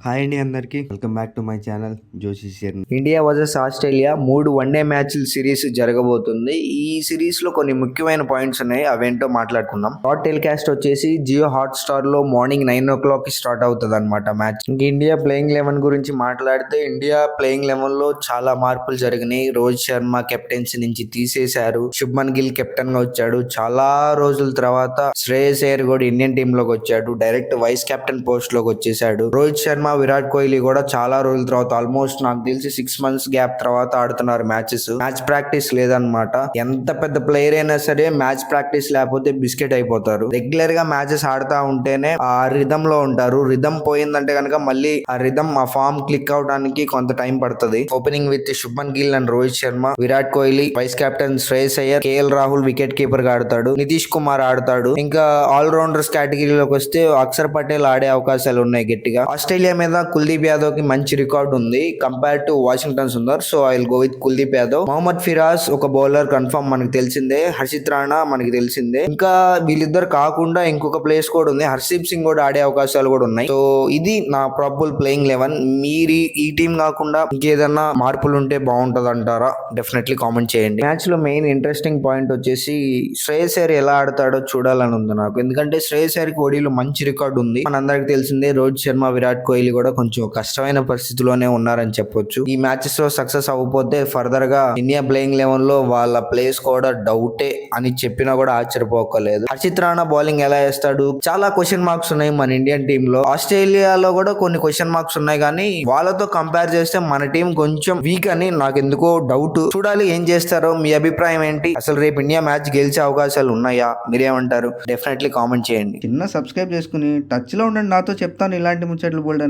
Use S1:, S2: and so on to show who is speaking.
S1: Hi అండి అందరికి welcome back to my channel Joshi షేర్ని.
S2: ఇండియా వర్సెస్ ఆస్ట్రేలియా 3 వన్డే మ్యాచ్ల సిరీస్ జరగబోతుంది. ఈ సిరీస్ లో కొన్ని ముఖ్యమైన పాయింట్స్ ఉన్నాయి, అవేంటో మాట్లాడుకుందాం. టాట్ టెలికాస్ట్ వచ్చేసి జియో హాట్ స్టార్ లో మార్నింగ్ 9 o'clock కి స్టార్ట్ అవుతుంది అనమాట మ్యాచ్. ఇండియా ప్లేయింగ్ 11 గురించి మాట్లాడితే ఇండియా ప్లేయింగ్ 11 లో చాలా మార్పులు జరిగినాయి. రోహిత్ శర్మ కెప్టెన్సీ నుంచి తీసేశారు, శుభ్మన్ గిల్ కెప్టెన్ గా వచ్చాడు. చాలా రోజుల తర్వాత శ్రేయస్ అయ్యర్ కూడా ఇండియన్ టీమ్ లోకి వచ్చాడు, డైరెక్ట్ వైస్ కెప్టెన్ పోస్ట్ లోకి వచ్చేసాడు. రోహిత్ శర్మ, విరాట్ కోహ్లీ కూడా చాలా రోజుల తర్వాత, ఆల్మోస్ట్ నాకు తెలిసి 6 months గ్యాప్ తర్వాత ఆడుతున్నారు మ్యాచెస్. మ్యాచ్ ప్రాక్టీస్ లేదనమాట. ఎంత పెద్ద ప్లేయర్ అయినా సరే మ్యాచ్ ప్రాక్టీస్ లేకపోతే బిస్కెట్ అయిపోతారు. రెగ్యులర్ గా మ్యాచెస్ ఆడుతా ఉంటేనే ఆ రిథమ్ లో ఉంటారు. రిథమ్ పోయిందంటే కనుక మళ్ళీ ఆ రిథమ్, ఆ ఫామ్ క్లిక్ అవడానికి కొంత టైం పడుతుంది. Opening with Shubman Gill and Rohit Sharma, Virat Kohli, vice captain Shreyas Iyer, KL Rahul wicket keeper గా ఆడతాడు, నితీష్ కుమార్ ఆడతాడు. ఇంకా ఆల్ రౌండర్స్ కేటగిరీలోకి వస్తే అక్షర్ పటేల్ ఆడే అవకాశాలు ఉన్నాయి గట్టిగా. ఆస్ట్రేలియా మీద కుల్దీప్ యాదవ్ కి మంచి రికార్డ్ ఉంది compare to Washington Sundar, so I will go with Kuldeep Yadav. Mohammed Siraj ఒక బౌలర్ కన్ఫర్మ్ మనకి తెలిసిందే, హర్షిత్ రాణా మనకి తెలిసిందే. ఇంకా వీళ్ళిద్దరు కాకుండా ఇంకొక ప్లేస్ కూడా ఉంది, హర్షీప్ సింగ్ కూడా ఆడే అవకాశాలు కూడా ఉన్నాయి. సో ఇది నా ప్రాబబుల్ ప్లేయింగ్ 11. మీరు ఈ టీం కాకుండా ఇంకేదన్నా మార్పులు ఉంటే బాగుంటది అంటారా? డెఫినెట్లీ కామెంట్ చేయండి. మ్యాచ్ లో మెయిన్ ఇంట్రెస్టింగ్ పాయింట్ వచ్చేసి శ్రేయస్ అయ్యర్ ఎలా ఆడతాడో చూడాలని ఉంది నాకు. ఎందుకంటే శ్రేయస్ అయ్యర్ కి ఓడీలో మంచి రికార్డు ఉంది, మనందరికి తెలిసిందే. రోహిత్ శర్మ, విరాట్ కోహ్లీ కూడా కొంచెం కష్టమైన పరిస్థితిలోనే ఉన్నారని చెప్పొచ్చు. ఈ మ్యాచెస్ లో సక్సెస్ అవ్వకపోతే ఫర్దర్ గా ఇండియా ప్లేయింగ్ 11 లో వాళ్ళ ప్లేస్ కూడా డౌటే అని చెప్పినా కూడా ఆశ్చర్యపోకలేదు. హర్షిత్ రాణా బౌలింగ్ ఎలా వేస్తాడు? చాలా క్వశ్చన్ మార్క్స్ ఉన్నాయి మన ఇండియన్ టీమ్ లో. ఆస్ట్రేలియాలో కూడా కొన్ని క్వశ్చన్ మార్క్స్ ఉన్నాయి, కానీ వాళ్ళతో కంపేర్ చేస్తే మన టీం కొంచెం వీక్ అని నాకు ఎందుకో డౌట్. చూడాలి ఏం చేస్తారో. మీ అభిప్రాయం ఏంటి? అసలు రేపు ఇండియా మ్యాచ్ గెలిచే అవకాశాలు ఉన్నాయా? మీరేమంటారు? డెఫినెట్లీ కామెంట్ చేయండి.
S1: చిన్న సబ్స్క్రైబ్ చేసుకుని టచ్ లో ఉండండి, నాతో చెప్తాను ఇలాంటి ముచ్చట్లు బోల్డ్